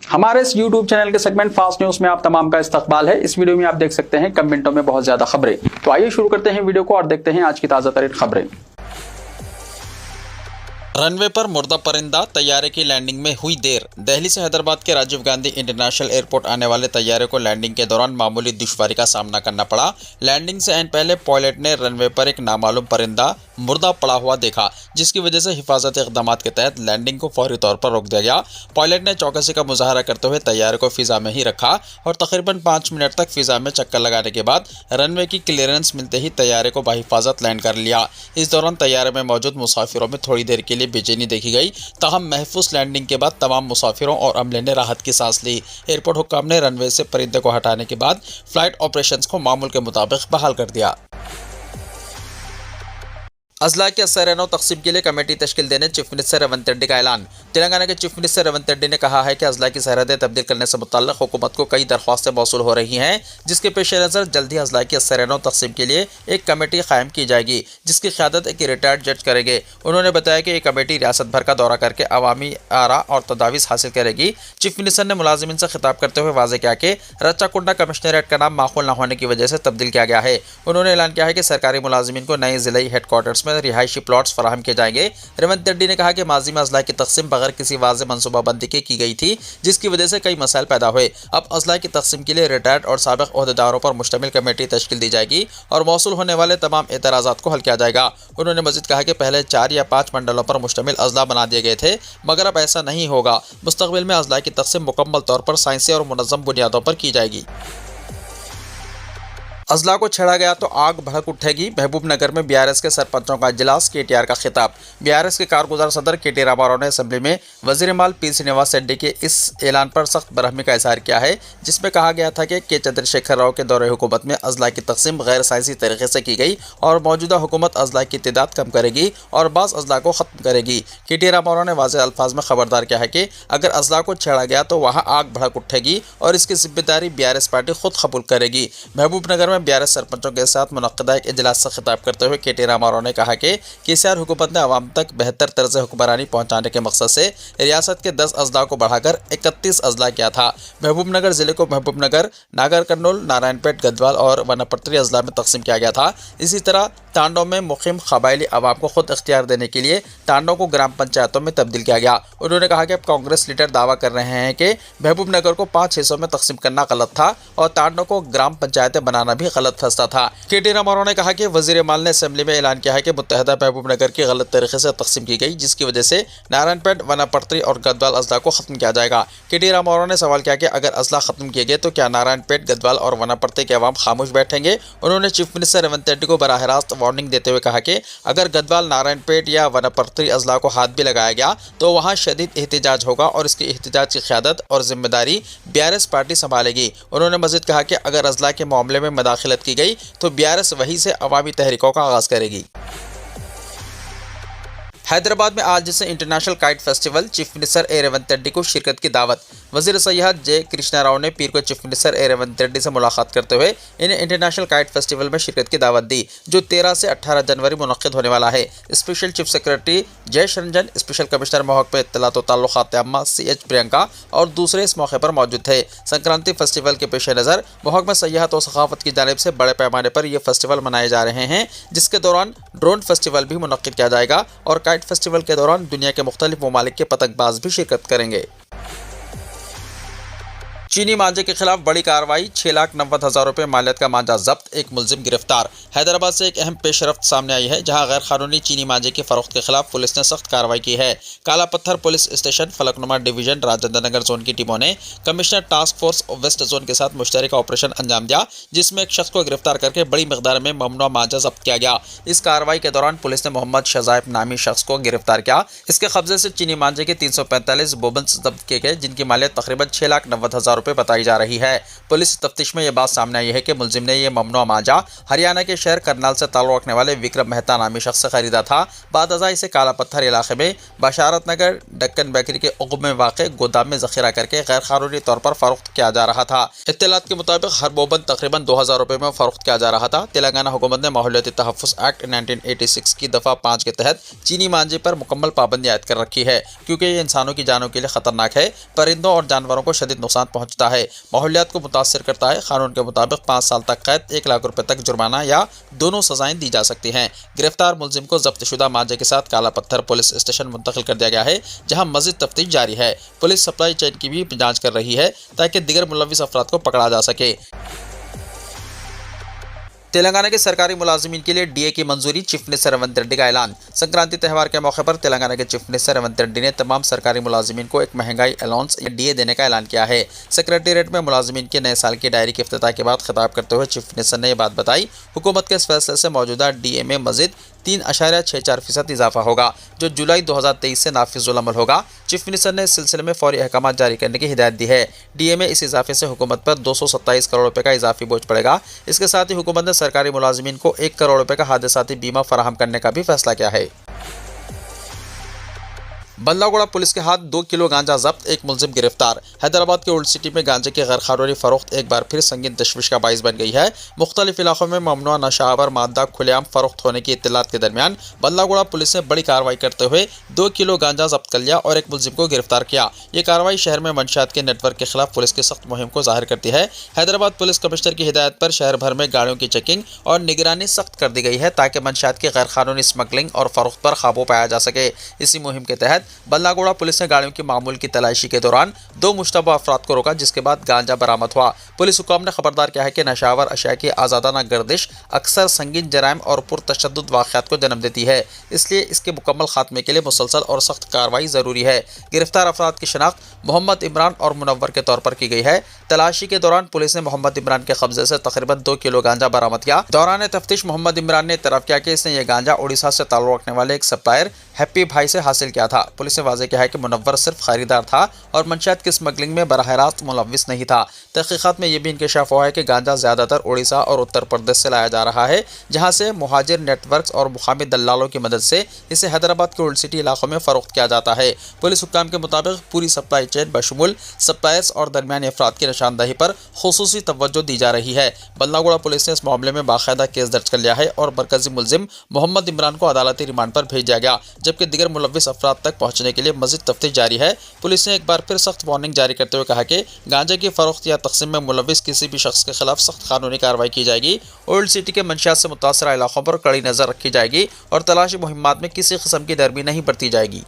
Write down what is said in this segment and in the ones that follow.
हमारे इस YouTube channel के सेगमेंट फास्ट न्यूज में आप तमाम का इस्तकबाल है। इस वीडियो में आप देख सकते हैं कम मिनटों में बहुत ज्यादा खबरें। तो आइए शुरू करते हैं वीडियो को और देखते हैं आज की ताजा तरीन खबरें। रनवे पर मुर्दा परिंदा, तैयारे की लैंडिंग में हुई देर। दिल्ली से हैदराबाद के राजीव गांधी इंटरनेशनल एयरपोर्ट आने वाले तैयारे को लैंडिंग के दौरान मामूली दुश्वारी का सामना करना पड़ा। लैंडिंग से ऐन पहले पायलट ने रनवे पर एक नामालूम परिंदा मुर्दा पड़ा हुआ देखा, जिसकी वजह से हिफाजती इक़दाम के तहत लैंडिंग को फौरी तौर पर रोक दिया गया। पायलट ने चौकसी का मुजाहरा करते हुए तैयारे को फिजा में ही रखा और तकरीबन 5 मिनट तक फिजा में चक्कर लगाने के बाद रनवे की क्लियरेंस मिलते ही तैयारे को बाहिफाजत लैंड कर लिया। इस दौरान तैयारे में मौजूद मुसाफिरों में थोड़ी देर के लिए बेचैनी देखी गई, ताहम महफूज लैंडिंग के बाद तमाम मुसाफिरों और अमले ने राहत की सांस ली। एयरपोर्ट हुक्काम ने रनवे से परिंदे को हटाने के बाद फ्लाइट ऑपरेशंस को मामूल के मुताबिक बहाल कर दिया। अजला के असर तकसीम के लिए कमेटी तश्कील देने चीफ मिनिस्टर रेवंत रेड्डी का ऐलान। तेलंगाना के चीफ मिनिस्टर रेवंत रेड्डी ने कहा है कि अजला की सरहदें तब्दील करने से मुताल्लिक़ हुकूमत को कई दरख्वास्तें मौसूल हो रही हैं, जिसके पेश नज़र जल्द ही अजला की असर तकसीम के लिए एक कमेटी कायम की जाएगी, जिसकी क़यादत एक रिटायर्ड जज करेंगे। उन्होंने बताया कि ये कमेटी रियासत भर का दौरा करके अवामी आरा और तदावीज़ हासिल करेगी। चीफ मिनिस्टर ने मुलाजिमीन से खिताब करते हुए वाज़ेह किया कि रच्चाकुंडा कमिश्नरेट का नाम माकूल न होने की वजह से तब्दील किया गया है। उन्होंने ऐलान किया है कि सरकारी मुलाजिमीन को नए ज़िलाई हेडक्वार्टर्स में रिहायशी प्लॉट्स फराहम किए जाएंगे। रेवंत रेड्डी ने कहा कि माजी में अजला की तकसीम बगैर किसी वाज़ेह मनसूबाबंदी के की गई थी, जिसकी वजह से कई मसाइल पैदा हुए। अब अजला की तकसीम के लिए रिटायर्ड और साबिक़ ओहदेदारों पर मुश्तमिल कमेटी तश्कील दी जाएगी और मौसूल होने वाले तमाम एतराज़ात को हल किया जाएगा। उन्होंने मज़ीद कहा कि पहले 4 या 5 मंडलों पर मुश्तमिल अजला बना दिए गए थे, मगर अब ऐसा नहीं होगा। मुस्तक़बिल में अजला की तकसीम मुकम्मल तौर पर साइंसी और मुनज़्ज़म बुनियादों पर की जाएगी। अजला को छेड़ा गया तो आग भड़क उठेगी। महबूब नगर में बीआरएस के सरपंचों का इजलास, केटीआर का खिताब। बीआरएस के कारगुजार सदर केटी रामाराव ने असेंबली में वज़ीर माल पी श्रीनिवास रेड्डी के इस ऐलान पर सख्त बरहमी का इजहार किया है, जिसमें कहा गया था कि के चंद्रशेखर राव के दौरे हुकूमत में अजला की तकसीम गैर साइंसी तरीके से की गई और मौजूदा हुकूमत अजला की तादाद कम करेगी और बाज़ अजला को ख़त्म करेगी। केटी रामाराव ने वाज़ेह अल्फाज में खबरदार किया है कि अगर अजला को छेड़ा गया तो वहाँ आग भड़क उठेगी और इसकी जिम्मेदारी बीआरएस पार्टी खुद कबूल करेगी। महबूब नगर में बीआरएस सरपंचों के साथ मुनक्किदा एक इजलास से खिताब करते हुए केटी रामाराव ने कहा कि केसीआर हुकूमत ने अवाम तक बेहतर तर्ज हुक्मरानी पहुँचाने के मकसद से रियासत के 10 अजला को बढ़ाकर 31 अजला किया था। महबूब नगर जिले को महबूब नगर, नागर कर्नूल, नारायणपेट, गदवाल और वनपट्टी अजला में तकसीम किया गया था। इसी तरह तांडों में मुक़ीम क़बायली आवाम को खुद इख्तियार देने के लिए तांडों को ग्राम पंचायतों में तब्दील किया गया। उन्होंने कहा कि अब कांग्रेस लीडर दावा कर रहे हैं कि महबूब नगर को 5 हिस्सों में तकसीम करना गलत था और तांडों को ग्राम पंचायतें बनाना भी गलत फैसला था। केटी रामाराव ने कहा कि वज़ीर माल ने असेंबली में ऐलान किया है कि मुत्तहदा महबूब नगर की गलत तरीके से तकसीम की गई, जिसकी वजह से नारायणपेट, वनापट्टी और गदवाल अजला को ख़त्म किया जाएगा। केटी रामाराव ने सवाल किया कि अगर अजला ख़त्म किए गए तो क्या नारायणपेट, गदवाल और वनापट्टी के अवाम खामोश बैठेंगे। उन्होंने चीफ मिनिस्टर रेवंत रेड्डी को बराह रास्त वार्निंग देते हुए कहा कि अगर गदवाल, नारायणपेट या वनापट्टी अजला को हाथ भी लगाया गया तो वहाँ शदीद एहतजाज होगा और इसकी एहतजाज की क़यादत और जिम्मेदारी बीआरएस पार्टी संभालेगी। उन्होंने मज़ीद कहा कि अगर अजला के मामले में मदाखलत की गई तो बीआरएस वहीं से अवामी तहरीकों का आगाज़ करेगी। हैदराबाद में आज जिसे international kite festival, chief minister ए रेवंत रेड्डी को शिरकत की दावत। वज़ीर सयाहत जे कृष्णा राव ने पीर को चीफ मिनिस्टर ए रेवंत रेड्डी से मुलाकात करते हुए इन्हें इंटरनेशनल काइट फेस्टिवल में शिरकत की दावत दी, जो 13 से 18 जनवरी मुनक़्क़िद होने वाला है। Special chief secretary Jayesh Ranjan, special commissioner महकमा इत्तलात व ताल्लुकात आम्मा CH प्रियंका और दूसरे इस मौके पर मौजूद थे। संक्रांति फेस्टिवल के पेश नज़र महकमा सयाहत व सकाफत की जानिब से बड़े पैमाने पर यह फेस्टिवल मनाए जा रहे हैं, जिसके दौरान ड्रोन फेस्टिवल भी मुनक़्क़िद किया जाएगा और काइट फेस्टिवल के दौरान दुनिया के मुख्तलिफ ममालिक के पतंगबाज भी शिरकत करेंगे। चीनी मांझे के खिलाफ बड़ी कार्रवाई, 6,90,000 रुपये मालियत का मांझा जब्त, एक मुलजिम गिरफ्तार। हैदराबाद से एक अहम पेशरफ्त सामने आई है, जहां गैर कानूनी चीनी मांझे की फरोख्त के खिलाफ पुलिस ने सख्त कार्रवाई की है। Kala Pathar police station, Falaknuma division, Rajendra Nagar zone की टीमों ने commissioner task force west zone के साथ मुश्तरका ऑपरेशन अंजाम दिया, जिसमें एक शख्स को गिरफ्तार करके बड़ी मकदार में ममनुआ मांझा जब्त किया गया। इस कार्रवाई के दौरान पुलिस ने मोहम्मद शजाइब नामी शख्स को गिरफ्तार किया। इसके कब्जे से चीनी मांझे के 345 बोबन्स जब्त किए गए, जिनकी मालियत तकरीबन 6,90,000 रुपये पे बताई जा रही है। पुलिस तफ्तीश में यह बात सामने आई है कि मुलजिम ने यह ममनुआ मांझा हरियाणा के शहर करनाल से ताल्लुक रखने वाले विक्रम मेहता नामी शख्स से खरीदा था। बाद अज़ा इसे काला पत्थर इलाके में बशारत नगर डक्कन बेकरी के उक़ब में वाक़े गोदाम में ज़ख़ीरा करके गैर कानूनी तौर पर फरोख्त किया जा रहा था। इत्तलात के मुताबिक हर बोबन तकरीबन 2000 रुपये में फरोख्त किया जा रहा था। तेलंगाना हुकूमत ने माहौलियाती तहफ़्फ़ुज़ एक्ट 1986 की दफ़ा 5 के तहत चीनी मांझे पर मुकम्मल पाबंदी आयद कर रखी है, क्योंकि ये इंसानों की जानों के लिए खतरनाक है, परिंदों और जानवरों को शदीद नुकसान पहुँचता है, माहौलियात को मुतासर करता है। कानून के मुताबिक 5 साल तक कैद, 1 लाख रुपये तक जुर्माना या दोनों सजाएं दी जा सकती हैं। गिरफ्तार मुलजिम को जब्तशुदा मांझे के साथ काला पत्थर पुलिस स्टेशन मुंतकिल कर दिया गया है, जहां मज़ीद तफ्तीश जारी है। पुलिस सप्लाई चेन की भी जांच कर रही है ताकि दीगर मुलविस अफराद को पकड़ा जा सके। तेलंगाना के सरकारी मुलाजिमीन के लिए डीए की मंजूरी, चीफ मिनिस्टर रेवंत रेड्डी का ऐलान। संक्रांति त्यौहार के मौके पर तेलंगाना के चीफ मिनिस्टर रेवंत रेड्डी ने तमाम सरकारी मुलाजिमीन को एक महंगाई अलाउंस या डीए देने का ऐलान किया है। सेक्रेटेरिएट में मुलाजिमीन के नए साल की डायरी के इफ्तिताह के बाद खिताब करते हुए चीफ मिनिस्टर ने यह बात बताई। हुकूमत के इस फैसले से मौजूदा डीए में मजीद 3.64% इजाफा होगा, जो जुलाई 2023 से नाफिजुल अमल होगा। चीफ मिनिस्टर ने इस सिलसिले में फौरी अहकाम जारी करने की हिदायत दी है। डीए में इस इजाफे से हुकूमत पर 227 करोड़ रुपए का इजाफी बोझ पड़ेगा। इसके साथ ही हुकूमत ने सरकारी मुलाजिमीन को 1 करोड़ रुपए का हादसाती बीमा फराहम करने का भी फैसला किया है। बल्लागुड़ा पुलिस के हाथ 2 किलो गांजा जब्त, एक मुलजिम गिरफ्तार। हैदराबाद के ओल्ड सिटी में गांजे की गैर कानूनी फरोख्त एक बार फिर संगीन तशवीश का बाइस बन गई है। मुख्तलिफ इलाकों में ममनुआ नशावर मादा खुलेआम फरोख्त होने की इत्तलात के दरमियान बल्लागुड़ा पुलिस ने बड़ी कार्रवाई करते हुए 2 किलो गांजा जब्त कर लिया और एक मुलजिम को गिरफ्तार किया। ये कार्रवाई शहर में मंशियात के नेटवर्क के खिलाफ पुलिस की सख्त मुहिम को जाहिर करती है। हैदराबाद पुलिस कमिश्नर की हिदायत पर शहर भर में गाड़ियों की चेकिंग और निगरानी सख्त कर दी गई है, ताकि मंशियात की गैर कानूनी स्मगलिंग और फरोख्त पर काबू पाया जा सके। इसी मुहिम के तहत बल्लागुड़ा पुलिस ने गाड़ियों की मामूल की तलाशी के दौरान 2 मुश्तबा अफराद को रोका, जिसके बाद गांजा बरामद हुआ। पुलिस हुकाम ने खबरदार किया है कि नशावर अशिया की आज़ादाना गर्दिश अक्सर संगीन जराइम और पुरतशद्दुद वाक़यात को जन्म देती है, इसलिए इसके मुकम्मल खात्मे के लिए मुसलसल और सख्त कार्रवाई ज़रूरी है। गिरफ्तार अफराद की शनाख्त मोहम्मद इमरान और मुनव्वर के तौर पर की गई है। तलाशी के दौरान पुलिस ने मोहम्मद इमरान के कब्जे से तकरीबन 2 किलो गांजा बरामद किया। दौरान तफ्तीश मोहम्मद इमरान ने इतराफ़ किया कि इसने यह गांजा उड़ीसा से ताल्लुक़ रखने वाले एक सप्लायर हैप्पी भाई से हासिल किया था। पुलिस ने वाज़ेह किया है कि मुनव्वर सिर्फ खरीदार था और मंशियात की स्मगलिंग में बराह रास्त मुलव्विस नहीं था। तहक़ीक़ात में यह भी इंकशाफ हुआ है कि गांजा ज़्यादातर उड़ीसा और उत्तर प्रदेश से लाया जा रहा है, जहाँ से मुहाजिर नेटवर्क्स और मुकामी दलालों की मदद से इसे हैदराबाद के ओल्ड सिटी इलाकों में फ़रोख्त किया जाता है। पुलिस हुक्काम के मुताबिक पूरी सप्लाई चेन बशमूल सप्लायर्स और दरमियानी अफराद की निशानदही पर खुसूसी तवज्जो दी जा रही है। बल्लागुड़ा पुलिस ने इस मामले में बाकायदा केस दर्ज कर लिया है और मरकजी मुलजिम मोहम्मद इमरान को अदालती रिमांड पर भेज दिया गया, जबकि दीगर मुलव्विस अफराद तक पहुँचने के लिए मज़ीद तफ्तीश जारी है। पुलिस ने एक बार फिर सख्त वार्निंग जारी करते हुए कहा कि गांजे की फरोख्त या तकसीम में मुलव्विस किसी भी शख्स के खिलाफ सख्त कानूनी कार्रवाई की जाएगी। ओल्ड सिटी के मंशियात से मुतासरा इलाकों पर कड़ी नज़र रखी जाएगी और तलाशी मुहिम्मात में किसी किस्म की नरमी नहीं बरती जाएगी।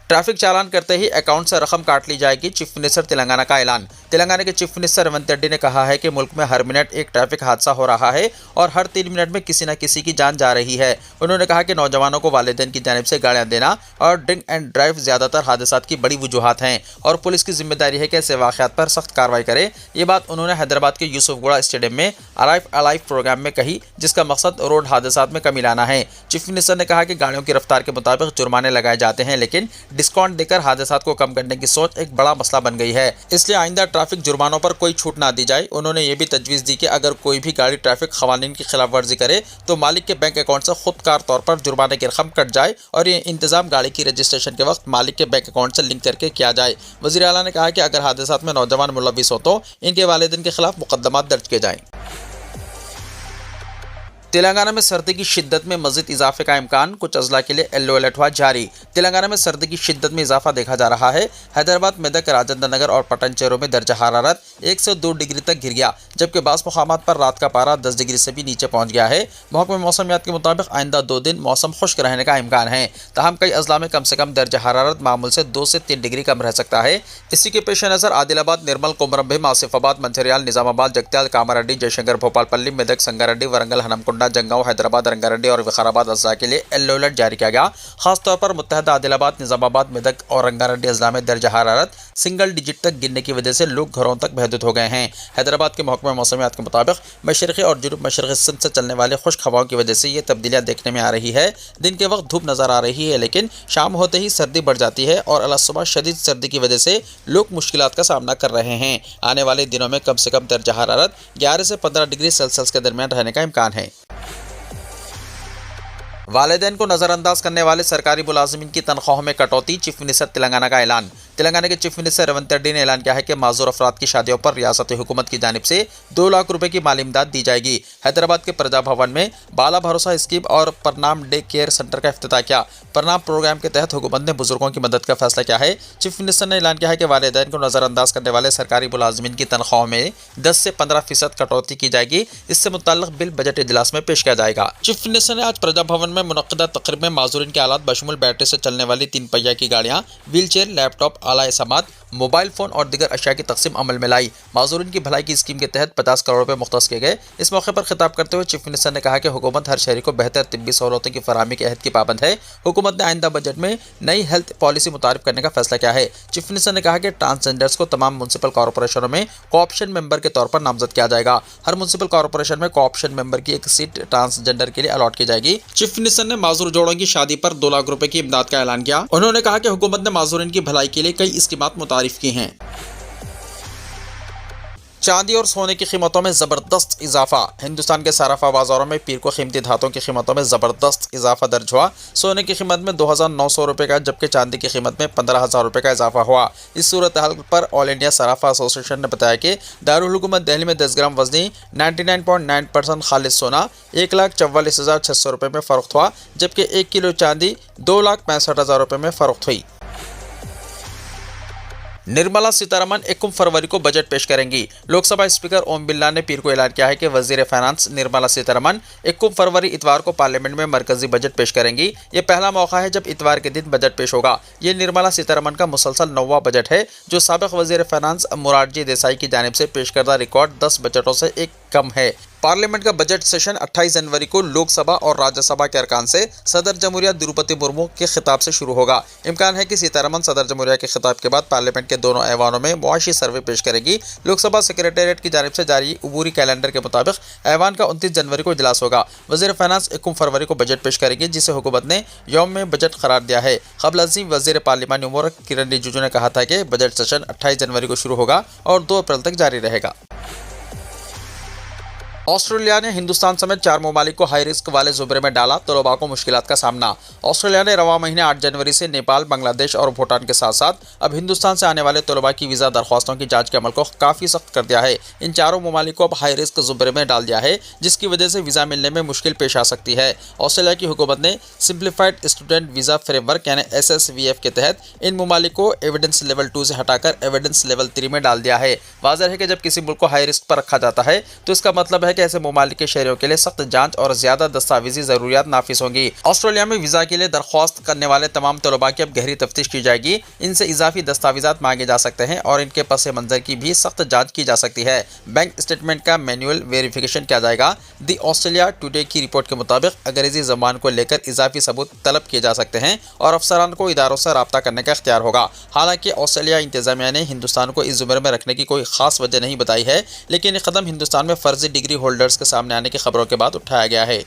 ट्रैफिक चालान करते ही अकाउंट से रकम काट ली जाएगी, चीफ मिनिस्टर तेलंगाना का ऐलान। तेलंगाना के चीफ मिनिस्टर रेवंत रेड्डी ने कहा है कि मुल्क में हर मिनट एक ट्रैफिक हादसा हो रहा है और हर 3 मिनट में किसी न किसी की जान जा रही है। उन्होंने कहा कि नौजवानों को वालिदैन की जानिब से गाड़ियां देना और ड्रिंक एंड ड्राइव ज़्यादातर हादसात की बड़ी वजूहात हैं और पुलिस की जिम्मेदारी है कि ऐसे वाक़यात पर सख्त कार्रवाई करे। ये बात उन्होंने हैदराबाद के यूसुफगुड़ा स्टेडियम में अराइव अलाइव प्रोग्राम में कही, जिसका मकसद रोड हादसात में कमी लाना है। चीफ मिनिस्टर ने कहा कि गाड़ियों की रफ्तार के मुताबिक जुर्माने लगाए जाते हैं, लेकिन डिस्काउंट देकर हादसात को कम करने की सोच एक बड़ा मसला बन गई है, इसलिए आइंदा ट्रैफिक जुर्मानों पर कोई छूट ना दी जाए। उन्होंने ये भी तजवीज़ दी कि अगर कोई भी गाड़ी ट्रैफिक क़वानीन की खिलाफ वर्जी करे तो मालिक के बैंक अकाउंट से खुदकार तौर पर जुर्माने की रकम कट जाए और ये इंतजाम गाड़ी की रजिस्ट्रेशन के वक्त मालिक के बैंक अकाउंट से लिंक करके किया जाए। वज़ीर आला ने कहा कि अगर हादसात में नौजवान मुलव्विस हो तो इनके वालिदैन के खिलाफ मुकदमा दर्ज किए जाएँ। तेलंगाना में सर्दी की शिद्दत में मज़ीद इजाफे का इम्कान, कुछ अजला के लिए येलो अलर्ट हुआ जारी। तेलंगाना में सर्दी की शिद्दत में इजाफा देखा जा रहा है। हैदराबाद, मेदक, राजेंद्र नगर और पटनचेरू में दर्जा हरारत 1 से 2 डिग्री तक गिर गया, जबकि बास मुकामात पर रात का पारा 10 डिग्री से भी नीचे पहुंच गया है। महकमा मौसमियात के मुताबिक आइंदा 2 दिन मौसम खुश्क रहने का इम्कान है, ताहम कई अजला में कम से कम दर्जा हरारत मामूल से 2 से 3 डिग्री कम रह सकता है। इसी के पेश नज़र आदिलाबाद, निर्मल, कोमरम भीम, आसिफाबाद, मंचिर्याल, निजामाबाद, जगत्याल, कामारेड्डी, जयशंकर, भोपालपल्ली, मेदक, संगारेड्डी, वरंगल, हनमकुंडा, नलगोंडा, जंगांव, हैदराबाद, रंगारेड्डी और विकाराबाद अजला के लिए येलो अलर्ट जारी किया गया। खासतौर पर मुत्तहदा आदिलाबाद, निजामाबाद, मेदक और रंगारेड्डी अजला में दर्जा हरारत सिंगल डिजिट तक गिरने की वजह से लोग घरों तक महदूद हो गए हैं। हैदराबाद के महकमा मौसमियात के मुताबिक मशरक़ी और जुनूब मशरक़ी सिंध से चलने वाले खुश्क हवाओं की वजह से ये तब्दीलियाँ देखने में आ रही है। दिन के वक्त धूप नजर आ रही है, लेकिन शाम होते ही सर्दी बढ़ जाती है और अलसुबह शदीद सर्दी की वजह से लोग मुश्किलात का सामना कर रहे हैं। आने वाले दिनों में कम से कम दर्जा हरारत 11 से 15 डिग्री सेल्सियस के दरमियान रहने का इम्कान है। वालिदैन को नजरअंदाज करने वाले सरकारी मुलाजिमीन की तनख्वाहों में कटौती, चीफ मिनिस्टर तेलंगाना का ऐलान। तेलंगाना के चीफ मिनिस्टर रेवंत रेड्डी ने ऐलान किया है कि माजूर अफराद की शादियों पर रियासती हुकूमत की जानिब से 2 लाख रुपए की माली इमदाद दी जाएगी। हैदराबाद के प्रजा भवन में बाला भरोसा स्कीम और परनाम डे केयर सेंटर का इफ्तिताह किया। परनाम प्रोग्राम के तहत हुकूमत ने बुजुर्गों की मदद का फैसला किया है। चीफ मिनिस्टर ने ऐलान किया है कि वालिदैन को नजरअंदाज करने वाले सरकारी मुलाजिमीन की तनख्वाहों में 10 से 15% कटौती की जाएगी। इससे मुताल्लिक बिल बजट इजलास में पेश किया जाएगा। चीफ मिनिस्टर ने आज प्रजा भवन में मुनक्किदा तकरीब में माजूरीन के आलात बशमूल बैटरी से चलने वाली 3 पहिया की गाड़ियाँ, व्हील चेयर, लैपटॉप, आला समात, मोबाइल फोन और दीगर अशिया की तकसीम अमल में लाई। माजूरीन की भलाई की स्कीम के तहत 50 करोड़ रुपए मुख्तस किए गए। इस मौके पर खिताब करते हुए चीफ मिनिस्टर ने कहा कि हुकूमत हर शहरी को बेहतर तिब्बी सहूलतों की फराहमी के अहद की पाबंद है। हुकूमत ने आइंदा बजट में नई हेल्थ पॉलिसी मुतारिफ करने का फैसला किया है। चीफ मिनिस्टर ने कहा कि ट्रांसजेंडर्स को तमाम म्युनिसिपल कॉर्पोरेशनों में कोऑप्शन मेंबर के तौर पर नामजद किया जाएगा। हर म्युनिसिपल कॉर्पोरेशन में कोऑप्शन मेंबर की एक सीट ट्रांसजेंडर के लिए अलॉट की जाएगी। चीफ मिनिस्टर ने माजूर जोड़ों की शादी पर 2 लाख रुपए की इमदाद का ऐलान किया। उन्होंने कहा कि हुकूमत ने माजूरीन की भलाई के लिए कई स्कीमात मुतारिफ की हैं। चांदी और सोने की कीमतों में ज़बरदस्त इजाफा। हिंदुस्तान के सराफा बाजारों में पीर को कीमती धातों की कीमतों में ज़बरदस्त इजाफा दर्ज हुआ। सोने की कीमत में 2,900 रुपये का, जबकि चांदी की कीमत में 15,000 रुपये का इजाफा हुआ। इस सूरत हाल पर ऑल इंडिया सराफा एसोसिएशन ने बताया कि दारुल हुकूमत दिल्ली में 10 ग्राम वजनी 99.9% खालिस सोना 1,44,600 रुपये में फ़रोख्त हुआ, जबकि 1 किलो चांदी 2,65,000 रुपये में फ़रोख्त हुई। निर्मला सीतारमण 1 फरवरी को बजट पेश करेंगी। लोकसभा स्पीकर ओम बिरला ने पीर को ऐलान किया है कि वजीर फाइनेंस निर्मला सीतारमण 1 फरवरी इतवार को पार्लियामेंट में मरकजी बजट पेश करेंगी। ये पहला मौका है जब इतवार के दिन बजट पेश होगा। ये निर्मला सीतारमण का मुसलसल 9वां बजट है, जो साबिक वजीर फाइनेंस मोरारजी देसाई की जानिब से पेश करदा रिकॉर्ड 10 बजटों से एक कम है। पार्लियामेंट का बजट सेशन 28 जनवरी को लोकसभा और राज्यसभा के अरकान से सदर जमहूरिया द्रौपदी मुर्मू के खिताब से शुरू होगा। इम्कान है कि सीतारमण सदर जमहूरिया के खिताब के बाद पार्लियामेंट के दोनों ऐवानों में मुआशी सर्वे पेश करेगी। लोकसभा सेक्रेटेरिएट की जानिब से जारी उबूरी कैलेंडर के मुताबिक ऐवान का 29 जनवरी को इजलास होगा। वजीर फाइनेंस 1 फरवरी को बजट पेश करेगी, जिसे हुकूमत ने यौम में बजट करार दिया है। क़ब्ल अज़ीम वजीर पार्लिमानी उमूर किरण रिजिजू ने कहा था कि बजट सेशन 28 जनवरी को शुरू होगा और 2 अप्रैल तक जारी रहेगा। ऑस्ट्रेलिया ने हिंदुस्तान समेत 4 ममालिक को हाई रिस्क वाले ज़ुमरे में डाला, तलबा को मुश्किलात का सामना। ऑस्ट्रेलिया ने रवा महीने 8 जनवरी से नेपाल, बांग्लादेश और भूटान के साथ साथ अब हिंदुस्तान से आने वाले तलबा की वीज़ा दरख्वास्तों की जांच के अमल को काफ़ी सख्त कर दिया है। इन 4 ममालिक को अब हाई रिस्क ज़ुमरे में डाल दिया है, जिसकी वजह से वीज़ा मिलने में मुश्किल पेश आ सकती है। ऑस्ट्रेलिया की हुकूमत ने सिंप्लीफाइड स्टूडेंट वीज़ा फ्रेमवर्क यानी SSVF के तहत इन ममालिक को एविडेंस लेवल 2 से हटाकर एविडेंस लेवल 3 में डाल दिया है। वाज़ेह है कि जब किसी मुल्क को हाई रिस्क पर रखा जाता है तो इसका मतलब है कि ऐसे ममालिक के शहरियों के लिए सख्त जांच और ज्यादा दस्तावेजी जरूरियात नाफिज होंगी। ऑस्ट्रेलिया में वीजा के लिए दरख्वास्त करने वाले तमाम तलबा की अब गहरी तफ्तीश की जाएगी। इनसे इजाफी दस्तावेजात मांगे जा सकते हैं और इनके पस मंजर की भी सख्त जांच की जा सकती है। बैंक स्टेटमेंट का मैनुअल वेरिफिकेशन किया जाएगा। दी ऑस्ट्रेलिया टुडे की रिपोर्ट के मुताबिक अंग्रेजी जबान को लेकर इजाफी सबूत तलब किए जा सकते हैं और अफसरान को इदारों से रब्ता करने का इख्तियार होगा। हालांकि ऑस्ट्रेलिया इंतजामिया ने हिंदुस्तान को इस जुमरे में रखने की कोई खास वजह नहीं बताई है, लेकिन ये कदम हिंदुस्तान में फर्जी डिग्री होल्डर्स के सामने आने की खबरों के बाद उठाया गया है।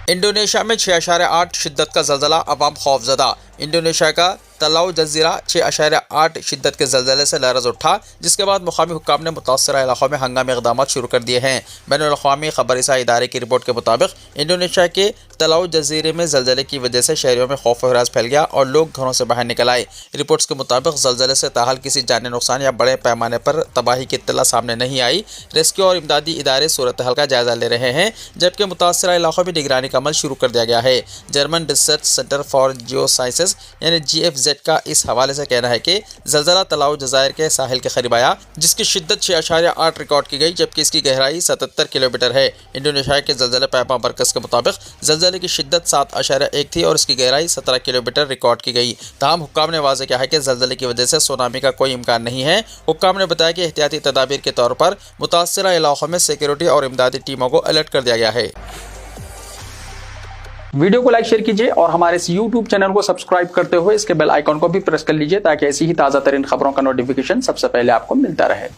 इंडोनेशिया में 6.8 शिद्दत का ज़लज़ला, अवाम खौफज़दा। इंडोनेशिया का तलाउ जजीरा 6.8 शिद्दत के ज़लज़ले से लरज़ उठा, जिसके बाद मुकामी हुक्काम ने मुतासरा इलाक़ों में हंगामी इक़दामात शुरू कर दिए हैं। बैनुल-अक़वामी ख़बरसां इदारे की रिपोर्ट के मुताबिक इंडोनेशिया के तलाउ जजीरे में ज़लज़ले की वजह से शहरियों में खौफ और हरास फैल गया और लोग घरों से बाहर निकल आए। रिपोर्ट्स के मुताबिक ज़लज़ले से ताहाल किसी जानी नुकसान या बड़े पैमाने पर तबाही की इत्तला सामने नहीं आई। रेस्क्यू और इमदादी इदारे सूरत हाल का जायज़ा ले रहे हैं, जबकि मुतासरा इलाक़ों में निगरानी का अमल शुरू कर दिया गया है। German research centre for Jio sciences यानी GFZ SZ का इस हवाले से कहना है कि ज़लज़ला तलाउ जज़ायर के साहिल के करीब आया, जिसकी शिद्दत 6.8 रिकॉर्ड की गई, जबकि इसकी गहराई 77 किलोमीटर है। इंडोनेशिया के ज़लज़ला पैमा मरकज़ के मुताबिक ज़लज़ले की शिद्दत 7.1 थी और इसकी गहराई 17 किलोमीटर रिकॉर्ड की गई। ताहम हुक्काम ने वाज़ेह किया है कि ज़लज़ले की वजह से सुनामी का कोई इम्कान नहीं है। हुक्काम ने बताया कि एहतियाती तदाबीर के तौर पर मुतासरा इलाकों में सिक्योरिटी और इमदादी टीमों को अलर्ट कर दिया गया है। वीडियो को लाइक शेयर कीजिए और हमारे इस YouTube चैनल को सब्सक्राइब करते हुए इसके बेल आइकॉन को भी प्रेस कर लीजिए ताकि ऐसी ही ताज़ा तरीन खबरों का नोटिफिकेशन सबसे पहले आपको मिलता रहे।